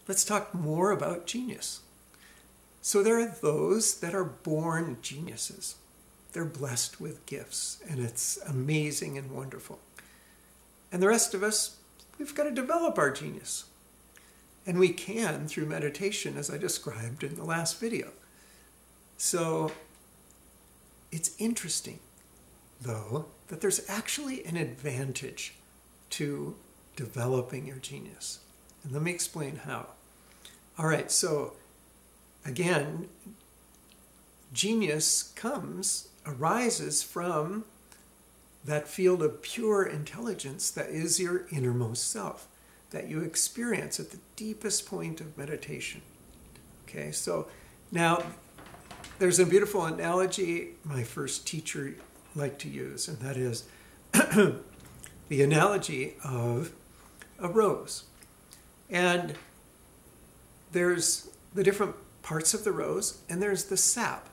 let's talk more about genius. So there are those that are born geniuses. They're blessed with gifts, and it's amazing and wonderful. And the rest of us, we've got to develop our genius. And we can through meditation, as I described in the last video. So it's interesting, though, that there's actually an advantage to developing your genius. And let me explain how. All right, so again, genius arises from that field of pure intelligence that is your innermost self, that you experience at the deepest point of meditation. Okay, so now there's a beautiful analogy my first teacher liked to use, and that is the analogy of a rose. And there's the different parts of the rose, and there's the sap.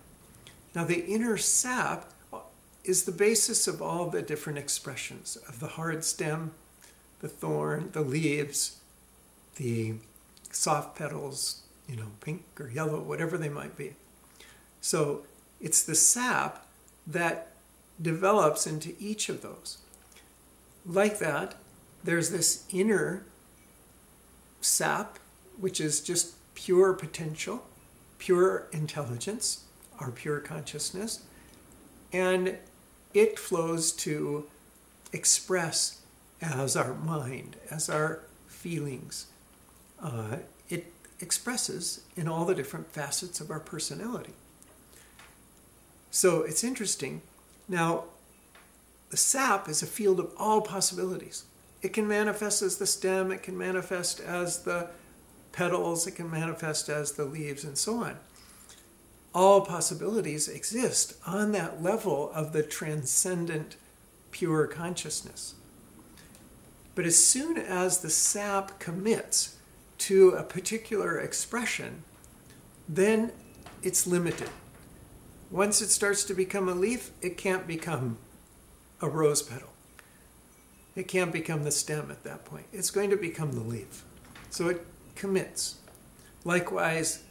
Now the inner sap is the basis of all the different expressions of the hard stem, the thorn, the leaves, the soft petals, pink or yellow, whatever they might be. So it's the sap that develops into each of those. Like that, there's this inner sap, which is just pure potential, pure intelligence, our pure consciousness, and it flows to express as our mind, as our feelings. It expresses in all the different facets of our personality. So it's interesting. Now, the sap is a field of all possibilities. It can manifest as the stem, it can manifest as the petals, it can manifest as the leaves, and so on. All possibilities exist on that level of the transcendent pure consciousness. But as soon as the sap commits to a particular expression, then it's limited. Once it starts to become a leaf, it can't become a rose petal. It can't become the stem at that point. It's going to become the leaf. So it commits. Likewise,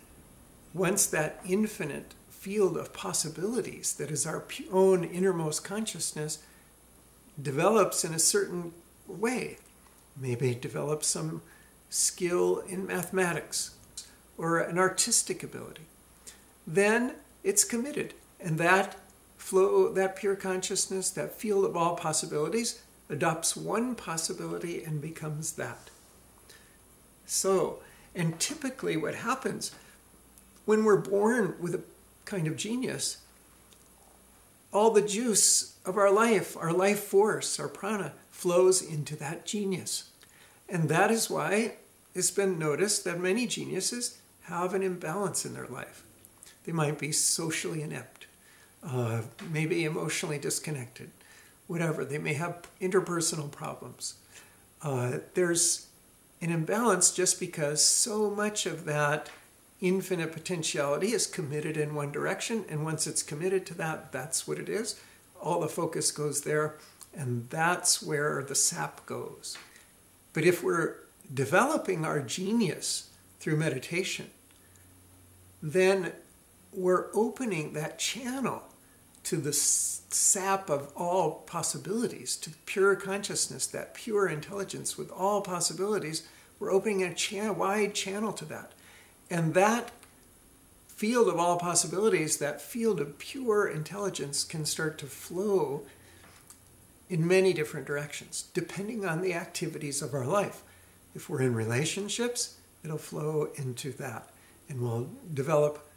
once that infinite field of possibilities that is our own innermost consciousness develops in a certain way, maybe develops some skill in mathematics or an artistic ability, then it's committed. And that flow, that pure consciousness, that field of all possibilities, adopts one possibility and becomes that. So, and typically what happens when we're born with a kind of genius, all the juice of our life force, our prana, flows into that genius. And that is why it's been noticed that many geniuses have an imbalance in their life. They might be socially inept, maybe emotionally disconnected, whatever. They may have interpersonal problems. There's an imbalance just because so much of that infinite potentiality is committed in one direction, and once it's committed to that, that's what it is. All the focus goes there, and that's where the sap goes. But if we're developing our genius through meditation, then we're opening that channel to the sap of all possibilities, to pure consciousness, that pure intelligence with all possibilities. We're opening a wide channel to that. And that field of all possibilities, that field of pure intelligence, can start to flow in many different directions, depending on the activities of our life. If we're in relationships, it'll flow into that, and we'll develop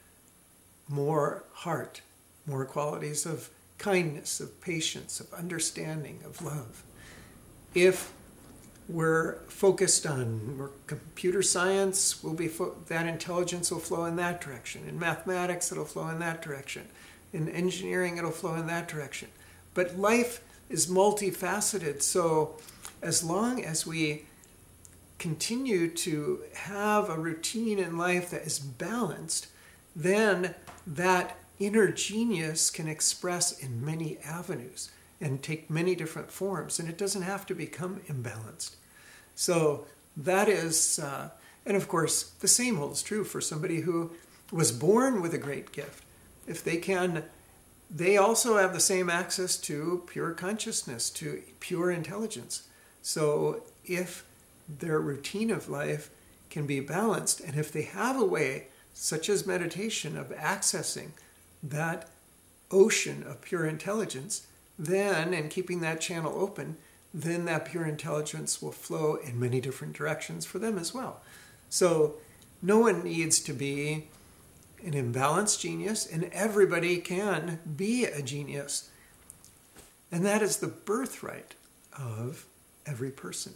more heart, more qualities of kindness, of patience, of understanding, of love. If we're focused on computer science, that intelligence will flow in that direction. In mathematics, it'll flow in that direction. In engineering, it'll flow in that direction. But life is multifaceted, so as long as we continue to have a routine in life that is balanced, then that inner genius can express in many avenues and take many different forms, and it doesn't have to become imbalanced. So that is, And of course, the same holds true for somebody who was born with a great gift. If they also have the same access to pure consciousness, to pure intelligence. So if their routine of life can be balanced, and if they have a way, such as meditation, of accessing that ocean of pure intelligence, then, and keeping that channel open, then that pure intelligence will flow in many different directions for them as well. So no one needs to be an imbalanced genius, and everybody can be a genius. And that is the birthright of every person.